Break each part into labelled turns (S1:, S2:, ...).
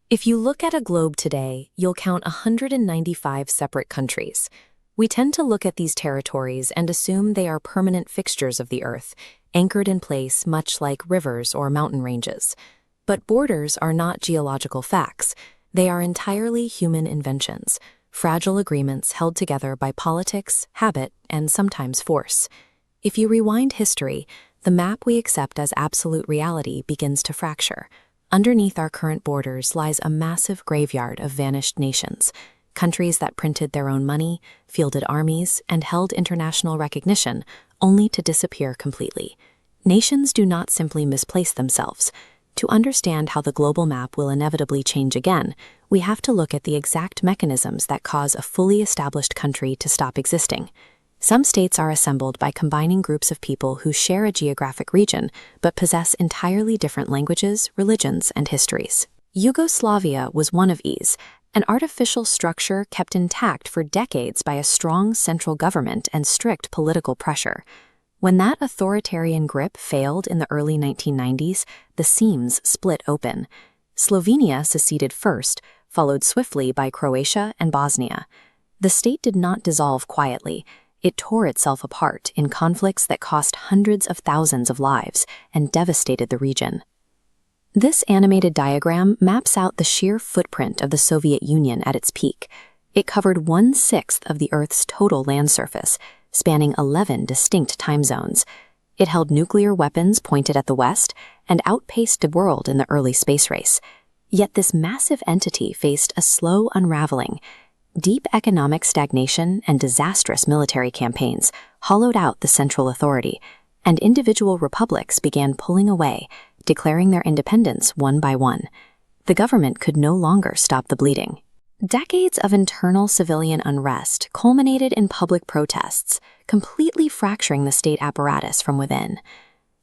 S1: If you look at a globe today, you'll count 195 separate countries. We tend to look at these territories and assume they are permanent fixtures of the Earth, anchored in place much like rivers or mountain ranges. But borders are not geological facts. They are entirely human inventions, fragile agreements held together by politics, habit, and sometimes force. If you rewind history, the map we accept as absolute reality begins to fracture. Underneath our current borders lies a massive graveyard of vanished nations, countries that printed their own money, fielded armies, and held international recognition, only to disappear completely. Nations do not simply misplace themselves. To understand how the global map will inevitably change again, we have to look at the exact mechanisms that cause a fully established country to stop existing. Some states are assembled by combining groups of people who share a geographic region but possess entirely different languages, religions, and histories. Yugoslavia was one of these, an artificial structure kept intact for decades by a strong central government and strict political pressure. When that authoritarian grip failed in the early 1990s, the seams split open. Slovenia seceded first, followed swiftly by Croatia and Bosnia. The state did not dissolve quietly. It tore itself apart in conflicts that cost hundreds of thousands of lives and devastated the region. This animated diagram maps out the sheer footprint of the Soviet Union at its peak. It covered 1/6 of the Earth's total land surface, spanning 11 distinct time zones. It held nuclear weapons pointed at the West and outpaced the world in the early space race. Yet this massive entity faced a slow unraveling. Deep economic stagnation and disastrous military campaigns hollowed out the central authority, and individual republics began pulling away, declaring their independence one by one. The government could no longer stop the bleeding. Decades of internal civilian unrest culminated in public protests, completely fracturing the state apparatus from within.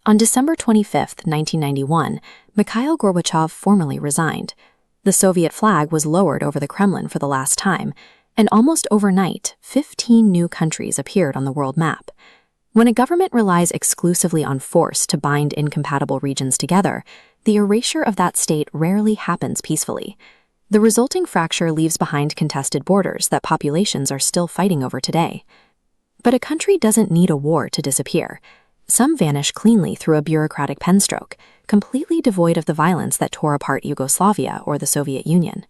S1: On December 25, 1991, Mikhail Gorbachev formally resigned. The Soviet flag was lowered over the Kremlin for the last time, and almost overnight, 15 new countries appeared on the world map. When a government relies exclusively on force to bind incompatible regions together, the erasure of that state rarely happens peacefully. The resulting fracture leaves behind contested borders that populations are still fighting over today. But a country doesn't need a war to disappear. Some vanish cleanly through a bureaucratic pen stroke, completely devoid of the violence that tore apart Yugoslavia or the Soviet Union.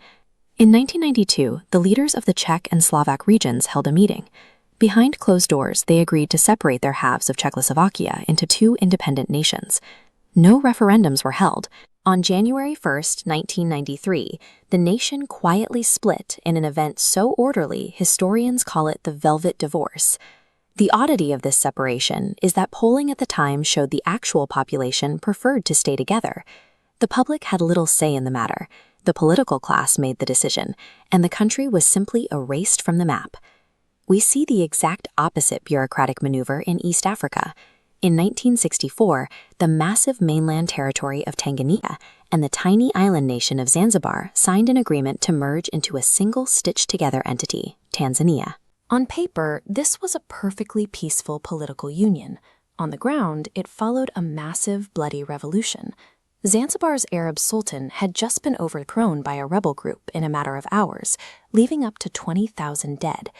S1: In 1992, the leaders of the Czech and Slovak regions held a meeting. Behind closed doors, they agreed to separate their halves of Czechoslovakia into two independent nations. No referendums were held. On January 1, 1993, the nation quietly split in an event so orderly, historians call it the Velvet Divorce. The oddity of this separation is that polling at the time showed the actual population preferred to stay together. The public had little say in the matter. The political class made the decision, and the country was simply erased from the map. We see the exact opposite bureaucratic maneuver in East Africa. In 1964, the massive mainland territory of Tanganyika and the tiny island nation of Zanzibar signed an agreement to merge into a single stitched-together entity, Tanzania. On paper, this was a perfectly peaceful political union. On the ground, it followed a massive, bloody revolution. Zanzibar's Arab sultan had just been overthrown by a rebel group in a matter of hours, leaving up to 20,000 dead.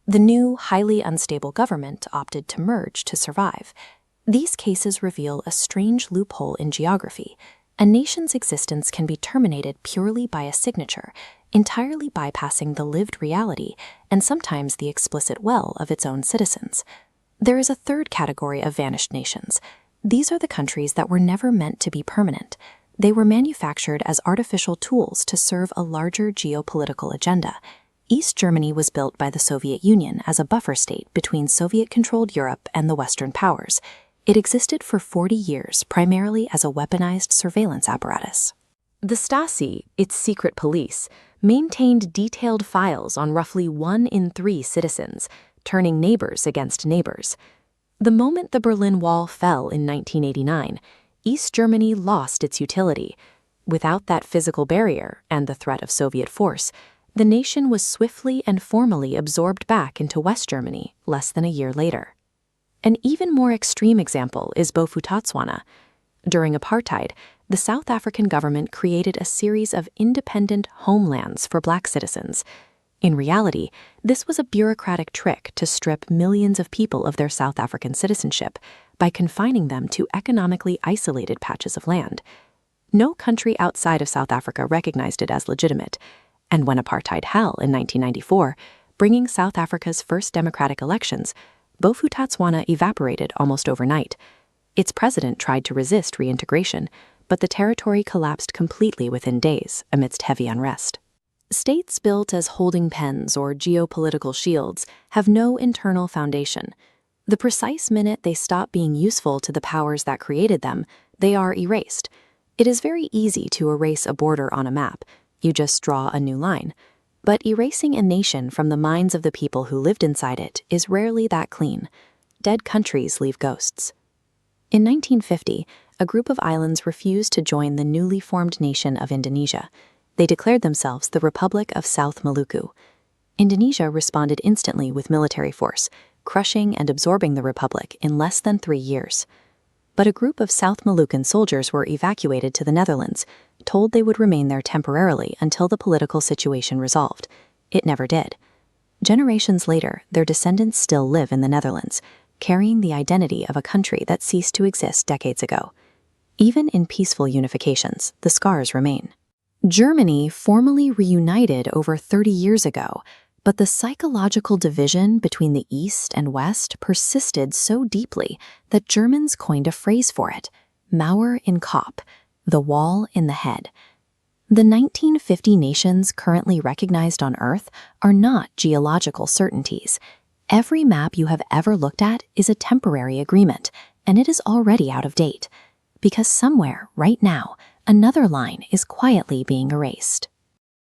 S1: The new, highly unstable government opted to merge to survive. These cases reveal a strange loophole in geography. A nation's existence can be terminated purely by a signature, entirely bypassing the lived reality and sometimes the explicit will of its own citizens. There is a third category of vanished nations. These are the countries that were never meant to be permanent. They were manufactured as artificial tools to serve a larger geopolitical agenda. East Germany was built by the Soviet Union as a buffer state between Soviet-controlled Europe and the Western powers. It existed for 40 years, primarily as a weaponized surveillance apparatus. The Stasi, its secret police, maintained detailed files on roughly 1 in 3 citizens, turning neighbors against neighbors. The moment the Berlin Wall fell in 1989, East Germany lost its utility. Without that physical barrier and the threat of Soviet force, the nation was swiftly and formally absorbed back into West Germany less than a year later. An even more extreme example is Bophuthatswana. During apartheid, the South African government created a series of independent homelands for Black citizens. In reality, this was a bureaucratic trick to strip millions of people of their South African citizenship by confining them to economically isolated patches of land. No country outside of South Africa recognized it as legitimate, and when apartheid fell in 1994, bringing South Africa's first democratic elections, Bophuthatswana evaporated almost overnight. Its president tried to resist reintegration, but the territory collapsed completely within days amidst heavy unrest. States built as holding pens or geopolitical shields have no internal foundation. The precise minute they stop being useful to the powers that created them, they are erased. It is very easy to erase a border on a map. You just draw a new line. But erasing a nation from the minds of the people who lived inside it is rarely that clean. Dead countries leave ghosts. In 1950, a group of islands refused to join the newly formed nation of Indonesia. They declared themselves the Republic of South Maluku. Indonesia responded instantly with military force, crushing and absorbing the republic in less than 3 years. But a group of South Malucan soldiers were evacuated to the Netherlands, told they would remain there temporarily until the political situation resolved. It never did. Generations later, their descendants still live in the Netherlands, carrying the identity of a country that ceased to exist decades ago. Even in peaceful unifications, the scars remain. Germany formally reunited over 30 years ago, but the psychological division between the East and West persisted so deeply that Germans coined a phrase for it, Mauer in Kopf, the wall in the head. The 1950 nations currently recognized on Earth are not geological certainties. Every map you have ever looked at is a temporary agreement, and it is already out of date. Because somewhere, right now, another line is quietly being erased.